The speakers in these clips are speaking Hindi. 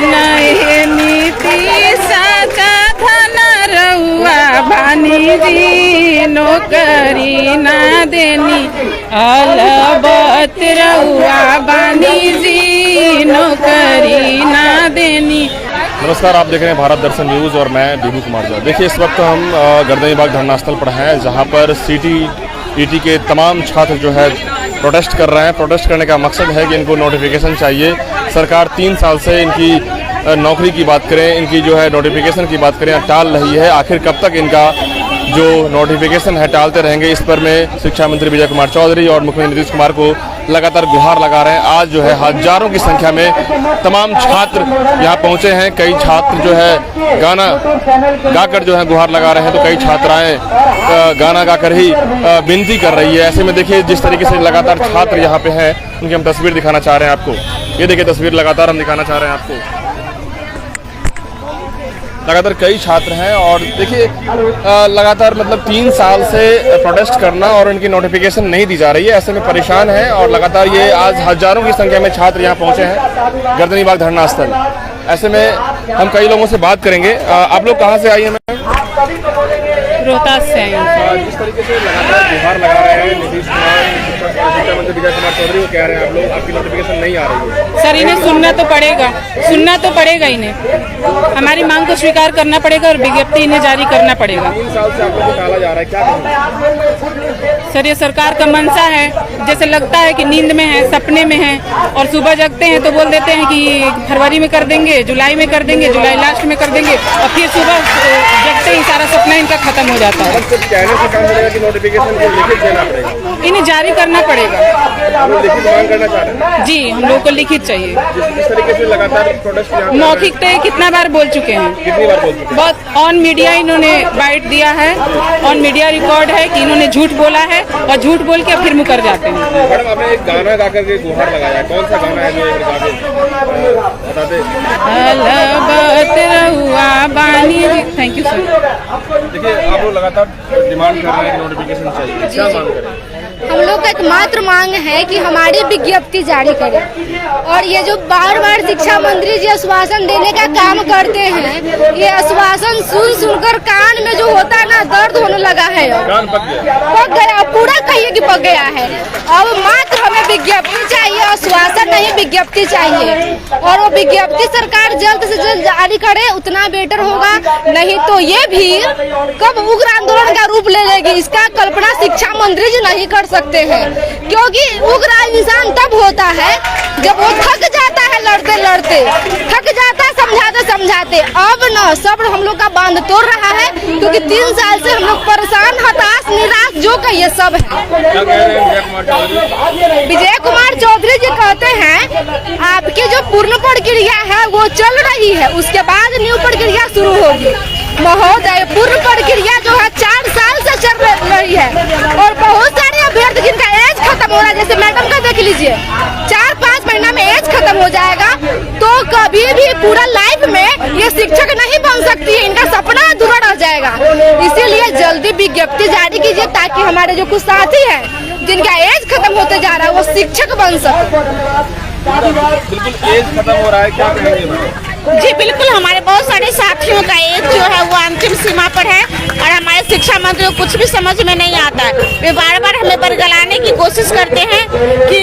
मनहे नीति साचा धन रउआ बानी जी नौकरी ना देनी अलबत रउआ बानी जी नौकरी ना देनी। नमस्कार, आप देख रहे हैं भारत दर्शन न्यूज़ और मैं बीबू कुमार झा। देखिए, इस वक्त हम गर्दनीबाग धरना स्थल पर हैं, जहां पर सीटी के तमाम छात्र जो है प्रोटेस्ट कर रहे हैं। प्रोटेस्ट करने का मकसद है कि इनको नोटिफिकेशन चाहिए। सरकार 3 साल से इनकी नौकरी की बात करें, इनकी जो है नोटिफिकेशन की बात करें, टाल रही है। आखिर कब तक इनका जो नोटिफिकेशन है टालते रहेंगे, इस पर में शिक्षा मंत्री विजय कुमार चौधरी और मुख्यमंत्री नीतीश कुमार को लगातार गुहार लगा रहे हैं। आज जो है हजारों की संख्या में तमाम छात्र यहाँ पहुँचे हैं। कई छात्र जो है गाना गाकर जो है गुहार लगा रहे हैं, तो कई छात्राएं गाना गाकर ही विनती कर रही है। ऐसे में देखिए, जिस तरीके से लगातार छात्र यहाँ पे हैं, उनकी हम तस्वीर दिखाना चाह रहे हैं आपको। ये देखिए तस्वीर लगातार हम दिखाना चाह रहे हैं आपको। लगातार कई छात्र हैं और देखिए लगातार मतलब 3 साल से प्रोटेस्ट करना और इनकी नोटिफिकेशन नहीं दी जा रही है। ऐसे में परेशान हैं और लगातार ये आज हजारों की संख्या में छात्र यहाँ पहुँचे हैं गर्दनीबाग धरना स्थल। ऐसे में हम कई लोगों से बात करेंगे। आप लोग कहाँ से आई हैं? मैम, रोहतास से आई। जिस तरीके से लगातार गुहार लगा रहे हैं नीतीश कुमार, शिक्षा मंत्री विजय कुमार चौधरी, वो कह रहे हैं आप लोग आपकी नोटिफिकेशन नहीं आ रही है। सर, इन्हें सुनना तो पड़ेगा इन्हें। हमारी मांग को स्वीकार करना पड़ेगा और विज्ञप्ति इन्हें जारी करना पड़ेगा। 3 साल से आप लोग को टाला जा रहा है, क्या कहेंगे? सर, ये सरकार का मंशा है। जैसे लगता है कि नींद में है, सपने में है, और सुबह जगते हैं तो बोल देते हैं कि फरवरी में कर देंगे, जुलाई में कर देंगे, जुलाई लास्ट में कर देंगे, और फिर सुबह जगते ही सारा सपना इनका खत्म हो जाता है। कहने से काम मिलेगा कि नोटिफिकेशन को लिखित देना पड़ेगा, इन्हें जारी करना पड़ेगा। आप लोग लिखित मांग करना चाह रहे हैं? जी, हम लोग को लिखित चाहिए। जिस तरीके से लगातार प्रोटेस्ट मौखिक तो कितना बार बोल चुके हैं, कितनी बार बोल चुके हैं? बहुत ऑन मीडिया इन्होंने बाइट दिया है, ऑन मीडिया रिकॉर्ड है कि इन्होंने झूठ बोला है और झूठ बोल के फिर मुकर जाते हैं। मैडम, आपने एक गाना गाकर के गुहार लगाया, कौन सा गाना है जो एक बता दे? अलबत रउआ बानी जी। Thank you sir. देखिए, आप लोग लगातार डिमांड कर रहे हैं नोटिफिकेशन चाहिए, क्या मांग करें? हम लोग का एकमात्र मांग है कि हमारी विज्ञप्ति जारी करें। और ये जो बार बार शिक्षा मंत्री जी आश्वासन देने का काम करते हैं, ये आश्वासन सुनकर कान में जो होता है ना, दर्द होने लगा है। कान पक गया, पूरा कहिए कि पक गया है। अब मात्र हमें विज्ञप्ति चाहिए, आश्वासन नहीं, विज्ञप्ति चाहिए। और वो विज्ञप्ति सरकार जल्द से जल्द जारी करे, उतना बेटर होगा। नहीं तो ये भी कब उग्र आंदोलन का रूप ले लेगी, इसका कल्पना शिक्षा मंत्री जी नहीं कर सकते हैं। क्योंकि उग्र इंसान तब होता है जब वो थक जाता है, लड़ते लड़ते थक जाता है, समझाते समझाते। अब न सब्र हम लोग का बांध तोड़ रहा है, क्योंकि 3 साल से हम लोग परेशान, हताश, निराश, जो कहिए सब है। विजय कुमार चौधरी जी कहते हैं आपकी जो पूर्ण प्रक्रिया है वो चल रही है, उसके बाद न्यू प्रक्रिया शुरू होगी। महोदय, पूर्ण प्रक्रिया जो है 4 साल से चल रही है और बहुत सारे अभ्यर्थी जिनका एज खत्म हो रहा है, जैसे मैडम का देख लीजिए, 4-5 महीना में एज खत्म हो जाएगा। तो कभी भी पूरा लाइफ में ये शिक्षक नहीं बन सकती है, इनका सपना अधूरा रह जाएगा। इसीलिए जल्दी विज्ञप्ति जारी कीजिए, ताकि हमारे जो कुछ साथी हैं जिनका एज खत्म होते जा रहा है वो शिक्षक बन सके। बिल्कुल एज खत्म हो रहा है, क्या कहेंगे? जी बिल्कुल, हमारे बहुत सारे साथियों का एज जो है वो अंतिम सीमा पर है और हमारे शिक्षा मंत्री को कुछ भी समझ में नहीं आता है। वे बार बार हमें बरगलाने की कोशिश करते हैं कि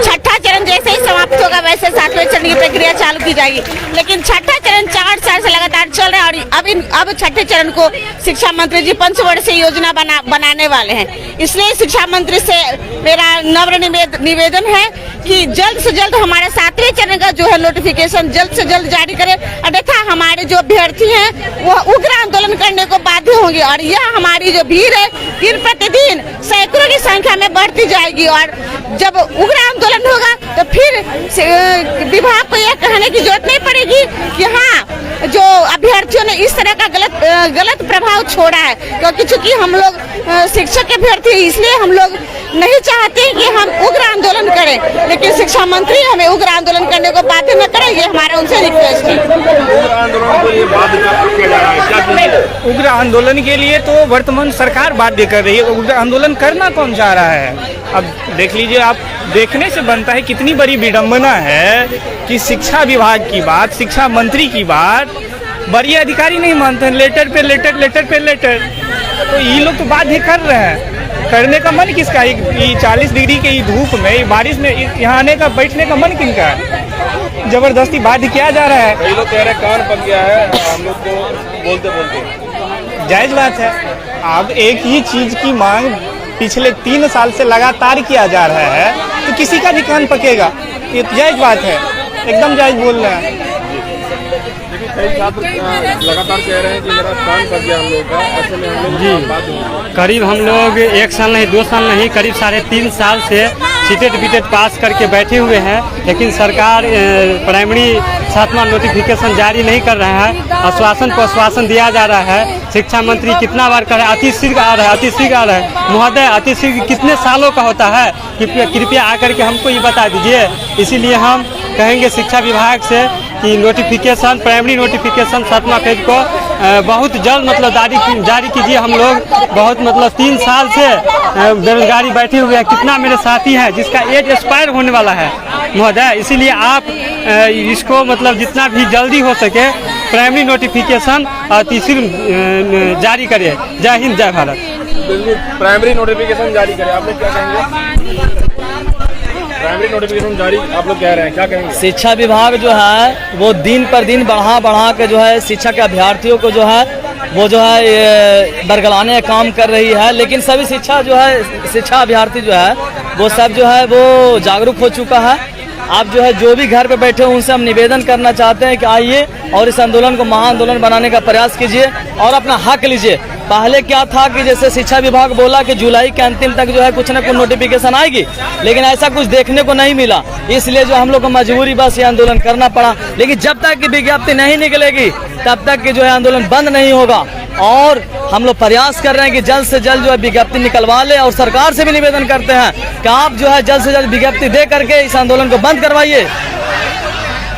छठा चरण जैसे ही समाप्त होगा वैसे 7वें चरण की प्रक्रिया चालू की जाएगी, लेकिन छठा चरण 4 साल से लगातार चल रहा है और अब छठे चरण को शिक्षा मंत्री जी पंचवर्षीय योजना बनाने वाले हैं। इसलिए शिक्षा मंत्री से मेरा नम्र निवेदन है कि जल्द से जल्द हमारे 7वें चरण का जो है नोटिफिकेशन जल्द से जल्द जारी करें, अन्यथा हमारे जो अभ्यर्थी हैं वो उग्र आंदोलन करने को बाध्य होंगे और यह हमारी जो भीड़ है दिन प्रतिदिन सैकड़ों की संख्या में बढ़ती जाएगी। और जब उग्र आंदोलन होगा तो फिर विभाग को यह कहने की जरूरत नहीं पड़ेगी कि हाँ, जो अभ्यर्थियों ने इस तरह का गलत प्रभाव छोड़ा है। क्योंकि चूंकि हम लोग शिक्षक अभ्यर्थी, इसलिए हम लोग नहीं चाहते कि हम उग्र आंदोलन करें, लेकिन शिक्षा मंत्री हमें उग्र आंदोलन करने को बाध्य न करें, ये हमारा उनसे रिक्वेस्ट है। उग्र आंदोलन को ये बाध्य किया जा रहा है, क्या उग्र आंदोलन के लिए तो वर्तमान सरकार बाध्य कर रही है। उग्र आंदोलन करना कौन चाह रहा है? अब देख लीजिए, आप देखने से बनता है कितनी बड़ी विडंबना है कि शिक्षा विभाग की बात, शिक्षा मंत्री की बात बड़ी अधिकारी नहीं मानते हैं। लेटर पे लेटर, लेटर पे लेटर। तो ये लोग तो बाध्य कर रहे हैं। करने का मन किसका? ये 40 डिग्री के ये धूप में, बारिश में यहाँ आने का, बैठने का मन किनका है? जबरदस्ती बाध्य किया जा रहा है। कई लोग कह रहे हैं कान पक गया है हम लोग को बोलते बोलते। जायज बात है। अब एक ही चीज की मांग पिछले 3 साल से लगातार किया जा रहा है, तो किसी का भी कान पकेगा। ये जायज बात है, एकदम जायज बोल रहे हैं। कई छात्र लगातार कह रहे हैं कि मेरा कान पक गया हम लोग का। ऐसे में हम लोग करीब हम लोग 1 साल नहीं, 2 साल नहीं, करीब 3.5 साल से सीटेट बीटेट पास करके बैठे हुए हैं, लेकिन सरकार प्राइमरी 7वां नोटिफिकेशन जारी नहीं कर रहा है। आश्वासन पर आश्वासन दिया जा रहा है। शिक्षा मंत्री कितना बार कर रहा है, अतिशीघ्र आ रहा है, अतिशीघ्र आ रहा है। महोदय, अतिशीघ्र कितने सालों का होता है? कृपया आकर के हमको ये बता दीजिए। इसीलिए हम कहेंगे शिक्षा विभाग से कि नोटिफिकेशन, प्राइमरी नोटिफिकेशन 7वां फेज को बहुत जल्द मतलब जारी कीजिए। हम लोग बहुत मतलब 3 साल से बेरोजगारी बैठे हुए हैं। कितना मेरे साथी हैं जिसका एज एक्सपायर होने वाला है महोदय। इसीलिए आप इसको मतलब जितना भी जल्दी हो सके प्राइमरी नोटिफिकेशन तीसरी जारी करिए। जय हिंद, जय भारत। प्राइमरी नोटिफिकेशन जारी करें, आप लोग क्या कहेंगे? प्राइमरी नोटिफिकेशन जारी आप लोग कह रहे हैं, क्या कहेंगे? शिक्षा विभाग जो है वो दिन पर दिन बढ़ा के जो है शिक्षा के अभ्यर्थियों को जो है वो जो है ये बरगलाने का काम कर रही है। लेकिन सभी शिक्षा अभ्यर्थी जो है वो सब जो है वो जागरूक हो चुका है। आप जो है जो भी घर पे बैठे हो उनसे हम निवेदन करना चाहते हैं कि आइए और इस आंदोलन को महाआंदोलन बनाने का प्रयास कीजिए और अपना हक लीजिए। पहले क्या था कि जैसे शिक्षा विभाग बोला कि जुलाई के अंतिम तक जो है कुछ न कुछ नोटिफिकेशन आएगी, लेकिन ऐसा कुछ देखने को नहीं मिला। इसलिए जो हम लोग को मजबूरी बस ये आंदोलन करना पड़ा। लेकिन जब तक की विज्ञप्ति नहीं निकलेगी तब तक की जो है आंदोलन बंद नहीं होगा। और हम लोग प्रयास कर रहे हैं कि जल्द से जल्द जो है विज्ञप्ति निकलवा ले, और सरकार से भी निवेदन करते हैं कि आप जो है जल्द से जल्द विज्ञप्ति दे करके इस आंदोलन को बंद करवाइए।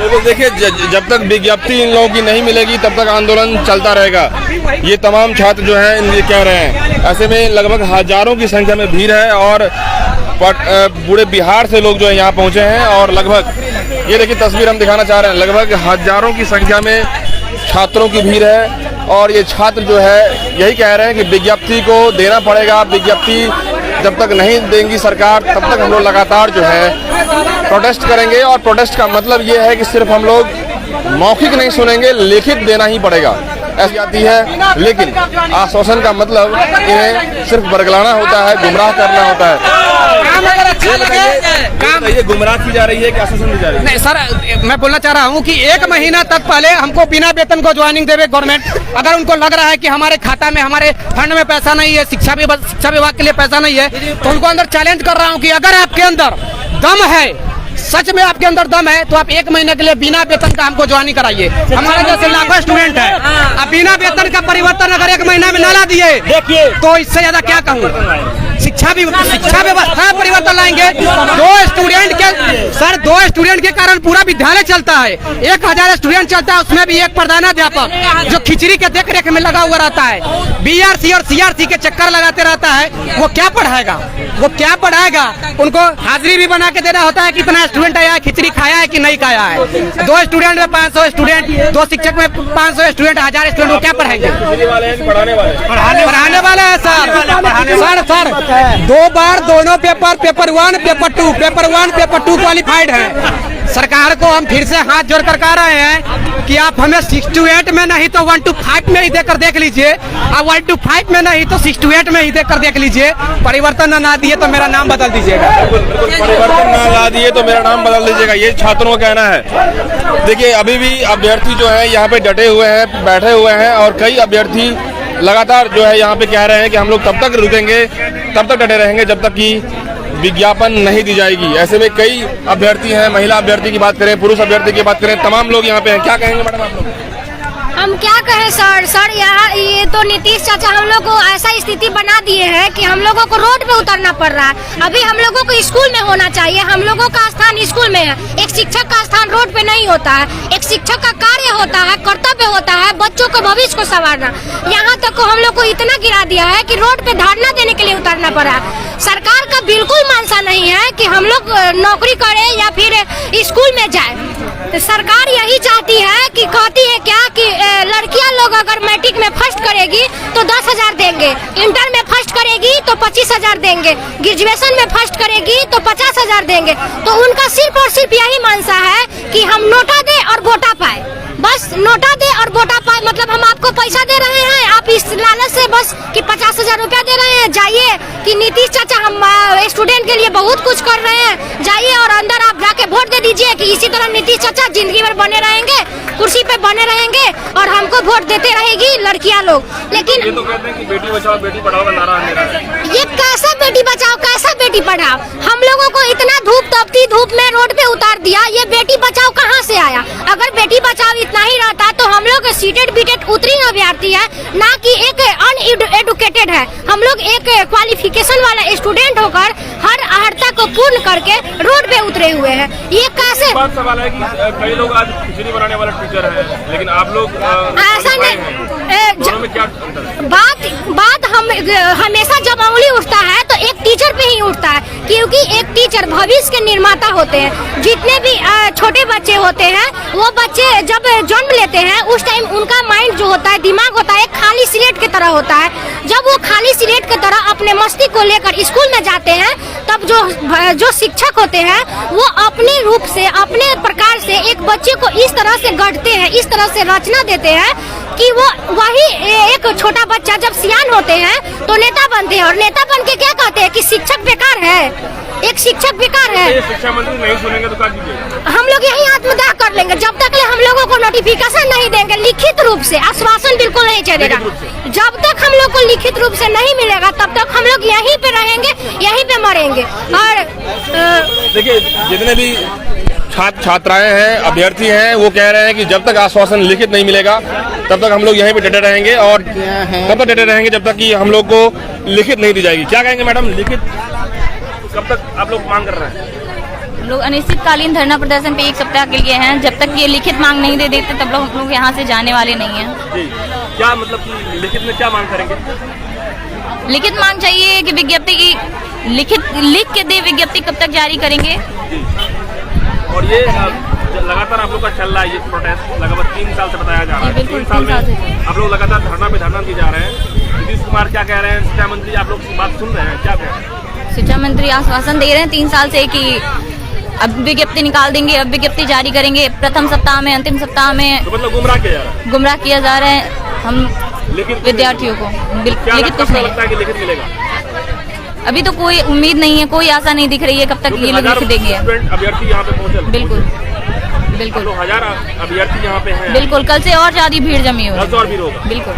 तो देखिए, जब तक विज्ञप्ति इन लोगों की नहीं मिलेगी तब तक आंदोलन चलता रहेगा। ये तमाम छात्र जो हैं ये कह रहे हैं। ऐसे में लगभग हजारों की संख्या में भीड़ है और पूरे बिहार से लोग जो है यहाँ पहुँचे हैं। और लगभग ये देखिए तस्वीर हम दिखाना चाह रहे हैं, लगभग हजारों की संख्या में छात्रों की भीड़ है। और ये छात्र जो है यही कह रहे हैं कि विज्ञप्ति को देना पड़ेगा। विज्ञप्ति जब तक नहीं देंगी सरकार तब तक हम लोग लगातार जो है प्रोटेस्ट करेंगे। और प्रोटेस्ट का मतलब ये है कि सिर्फ हम लोग मौखिक नहीं सुनेंगे, लिखित देना ही पड़ेगा। ऐसी आती है, लेकिन आश्वासन का मतलब इन्हें सिर्फ बरगलाना होता है, गुमराह करना होता है। ये गुमराह की जा रही है कि आश्वासन दी जा रही है? नहीं सर, मैं बोलना चाह रहा हूँ कि 1 महीना तक पहले हमको बिना वेतन को ज्वाइनिंग देवे गवर्नमेंट। अगर उनको लग रहा है कि हमारे खाता में, हमारे फंड में पैसा नहीं है, शिक्षा विभाग के लिए पैसा नहीं है, तो उनको अंदर चैलेंज कर रहा हूँ कि अगर आपके अंदर दम है, सच में आपके अंदर दम है, तो आप 1 महीने के लिए बिना वेतन का हमको ज्वाइनिंग कराइए। हमारे जैसे लाखों स्टूडेंट है, आप बिना वेतन का परिवर्तन अगर 1 महीना में न ला दिए तो इससे ज्यादा क्या कहूँ। शिक्षा व्यवस्था परिवर्तन लाएंगे। 2 स्टूडेंट के कारण पूरा विद्यालय चलता है। 1000 स्टूडेंट चलता है, उसमें भी एक प्रधानाध्यापक जो खिचड़ी के देख रेख में लगा हुआ रहता है, BRC और CRC के चक्कर लगाते रहता है। वो क्या पढ़ाएगा? उनको हाजिरी भी बना के देना होता है कि इतना स्टूडेंट आया है, खिचड़ी खाया है कि नहीं खाया है। 2 स्टूडेंट में 500 स्टूडेंट, 2 शिक्षक में 500 स्टूडेंट, 1000 स्टूडेंट को क्या पढ़ाएंगे? पढ़ाने वाले हैं सर। 2 बार दोनों पेपर 1 पेपर 2 क्वालिफाइड है। सरकार को हम फिर से हाथ जोड़ कर कह रहे हैं कि आप हमें 6 to 8 में नहीं तो 1 to 5 में ही देकर देख लीजिए, और 1 to 5 में नहीं तो 6 to 8 में ही देकर देख लीजिए। परिवर्तन ना दिए तो मेरा नाम बदल दीजिएगा। परिवर्तन ना ला दिए तो मेरा नाम बदल दीजिएगा, ये छात्रों का कहना है। देखिए, अभी भी अभ्यर्थी जो है यहाँ पे डटे हुए हैं, बैठे हुए हैं। और कई अभ्यर्थी लगातार जो है यहाँ पे कह रहे हैं कि हम लोग तब तक रुकेंगे, तब तक डटे रहेंगे जब तक कि विज्ञापन नहीं दी जाएगी। ऐसे में कई अभ्यर्थी हैं, महिला अभ्यर्थी की बात करें, पुरुष अभ्यर्थी की बात करें, तमाम लोग यहाँ पे हैं। क्या कहेंगे मैडम आप लोग? हम क्या कहें सर, यहाँ ये तो नीतीश चाचा हम लोग को ऐसा स्थिति बना दिए हैं कि हम लोगों को रोड पे उतरना पड़ रहा है। अभी हम लोगों को स्कूल में होना चाहिए, हम लोगों का स्थान स्कूल में है। एक शिक्षक का स्थान रोड पे नहीं होता है। एक शिक्षक का कार्य होता है, कर्तव्य होता है बच्चों को भविष्य को संवारना। यहाँ तक को हम लोग को इतना गिरा दिया है कि रोड पे धरना देने के लिए उतरना पड़ा। सरकार का बिल्कुल मंशा नहीं है कि हम लोग नौकरी करें या फिर स्कूल में जाए। तो सरकार यही चाहती है कि कहती है क्या कि लड़कियां लोग अगर मैट्रिक में फर्स्ट करेगी तो 10,000 देंगे, इंटर में फर्स्ट करेगी तो 25,000 देंगे, ग्रेजुएशन में फर्स्ट करेगी तो 50,000 देंगे। तो उनका सिर्फ और सिर्फ यही मंशा है कि हम नोटा दे और वोटा पाए, बस नोटा दे और वोटा पाए। मतलब हम आपको पैसा दे रहे हैं, आप इस लालच से बस कि 50,000 रुपया दे रहे हैं, जाइए कि नीतीश चाचा हम स्टूडेंट के लिए बहुत कुछ कर रहे हैं, जाइए और अंदर आप जाके वोट दे दीजिए कि इसी तरह नीतीश चाचा जिंदगी भर बने रहेंगे, कुर्सी पे बने रहेंगे और हमको वोट देते रहेगी लड़कियां लोग। लेकिन ये तो कहते हैं कि बेटी बचाओ बेटी पढ़ाओ का नारा है मेरा। ये कैसा बेटी बचाओ कैसा बेटी पढ़ाओ? हम लोगों को इतना धूप तपती धूप में रोड पे उतार दिया, ये बेटी बचाओ कहाँ से आया? अगर बेटी बचाओ इतना ही रहता तो हम लोग सीटेड बीटेड उत्तीर्ण अभ्यर्थी है, ना कि एक अनएडुकेटेड है। हम लोग एक क्वालिफिकेशन वाला स्टूडेंट होकर हर अर्हता को पूर्ण करके रोड पे उतरे हुए हैं। ये कैसे? बात सवाल है कि कई लोग आज खिचड़ी बनाने वाले टीचर हैं, लेकिन आप लोग ऐसा नहीं। दोनों में क्या अंतर है? बात हम हमेशा जब उंगली उठता है तो एक टीचर पे ही उठता है, क्योंकि एक टीचर भविष्य के निर्माता होते हैं। जितने भी छोटे बच्चे होते हैं वो बच्चे जब जन्म लेते हैं उस टाइम उनका माइंड जो होता है, दिमाग होता है, खाली स्लेट की तरह होता है। जब वो खाली स्लेट की तरह अपने मस्ती को लेकर स्कूल में जाते हैं तब जो शिक्षक होते हैं वो अपने रूप से अपने प्रकार से एक बच्चे को इस तरह से गढ़ते हैं, इस तरह से रचना देते हैं कि वो वही एक छोटा बच्चा जब सियान होते हैं तो नेता बनते हैं। और नेता बन के क्या कहते हैं कि शिक्षक बेकार है, एक शिक्षक बेकार है। ये शिक्षा मंत्री नहीं सुनेंगे तो क्या कीजिएगा? हम लोग यही आत्मदाह कर लेंगे जब तक हम लोगों को नोटिफिकेशन नहीं देंगे लिखित रूप से। आश्वासन बिल्कुल नहीं चलेगा। जब तक हम लोग को लिखित रूप से नहीं मिलेगा तब तक हम लोग यहीं पे रहेंगे, यहीं पे मरेंगे। और देखिए जितने भी छात्राएं हैं, अभ्यर्थी हैं, वो कह रहे हैं कि जब तक आश्वासन लिखित नहीं मिलेगा तब तक हम लोग यहीं पे डटे रहेंगे और तब तक डटे रहेंगे जब तक कि हम लोग को लिखित नहीं दी जाएगी। क्या कहेंगे मैडम, लिखित कब तक आप लोग मांग कर रहे हैं? लोग अनिश्चितकालीन धरना प्रदर्शन पे 1 सप्ताह के लिए हैं। जब तक ये लिखित मांग नहीं दे देते तब हम लोग यहाँ से जाने वाले नहीं हैं। जी, क्या मतलब कि लिखित में क्या मांग करेंगे? लिखित मांग चाहिए कि विज्ञप्ति की लिख के दे विज्ञप्ति कब तक जारी करेंगे। और ये लगातार आप लोग का चल रहा है ये प्रोटेस्ट, लगभग 3 साल से बताया जा रहा है। 3 साल में आप लोग लगातार धरना पे धरना दिए जा रहे हैं। नीतीश कुमार क्या कह रहे हैं, शिक्षा मंत्री आप लोग बात सुन रहे हैं, क्या कह रहे हैं? शिक्षा मंत्री आश्वासन दे रहे हैं 3 साल से कि अब विज्ञप्ति निकाल देंगे, अब विज्ञप्ति जारी करेंगे प्रथम सप्ताह में, अंतिम सप्ताह में। तो मतलब गुमराह किया जा रहा है? गुमराह किया जा रहा है हम विद्यार्थियों को। लिखित कुछ नहीं लगता है कि लिखित मिलेगा? अभी तो कोई उम्मीद नहीं है, कोई आशा नहीं दिख रही है कब तक ये लोग लिख देंगे। अभ्यर्थी यहाँ पे पहुँचे? बिल्कुल बिल्कुल 1000 अभ्यर्थी यहाँ पे हैं। बिल्कुल, कल से और ज्यादा भीड़ जमी हुई है। कल से और भीड़ होगा? बिल्कुल।